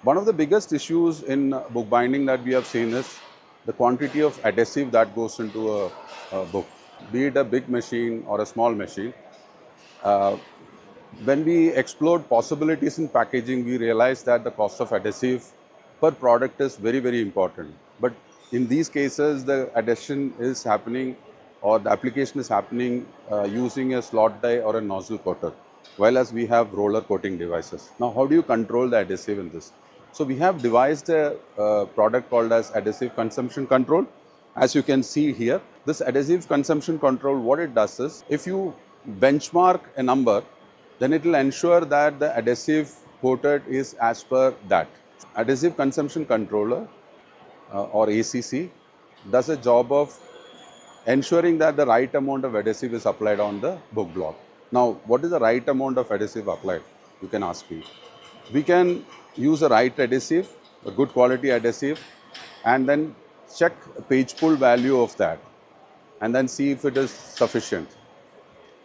One of the biggest issues in bookbinding that we have seen is the quantity of adhesive that goes into a book, be it a big machine or a small machine. Uh, when we explored possibilities in packaging, we realized that the cost of adhesive per product is very, very important. But in these cases, the adhesion is happening or the application is happening using a slot die or a nozzle coater, while as we have roller coating devices. Now, how do you control the adhesive in this? So we have devised a product called as adhesive consumption control. As you can see here, this adhesive consumption control, what it does is, if you benchmark a number, then it will ensure that the adhesive coated is as per that. Adhesive consumption controller or ACC does a job of ensuring that the right amount of adhesive is applied on the book block. Now, what is the right amount of adhesive applied? You can ask me. We can use a right adhesive, a good quality adhesive, and then check page pull value of that, and then see if it is sufficient.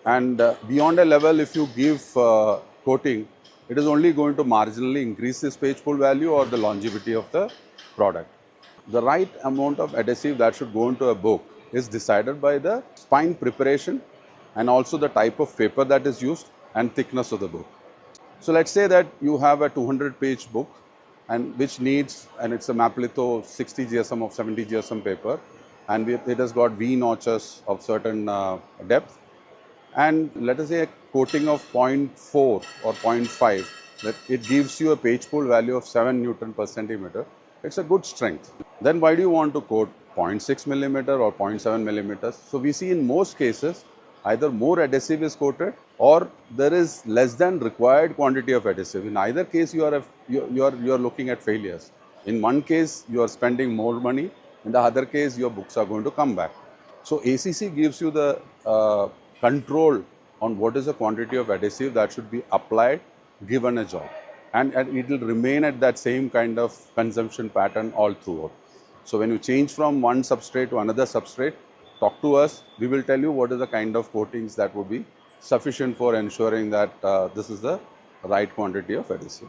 And beyond a level, if you give coating, it is only going to marginally increase this page pull value or the longevity of the product. The right amount of adhesive that should go into a book is decided by the spine preparation and also the type of paper that is used and thickness of the book. So let's say that you have a 200-page book and which needs, and it's a Maplitho 60 GSM of 70 GSM paper, and it has got V notches of certain depth, and let us say a coating of 0.4 or 0.5, that it gives you a page pull value of 7 Newton per centimeter. It's a good strength. Then why do you want to coat 0.6 millimeter or 0.7 millimeters? So we see in most cases either more adhesive is coated or there is less than required quantity of adhesive. In either case, you are looking at failures. In one case, you are spending more money. In the other case, your books are going to come back. So ACC gives you the control on what is the quantity of adhesive that should be applied given a job. And it will remain at that same kind of consumption pattern all throughout. So when you change from one substrate to another substrate, talk to us. We will tell you what is the kind of coatings that would be sufficient for ensuring that this is the right quantity of adhesive.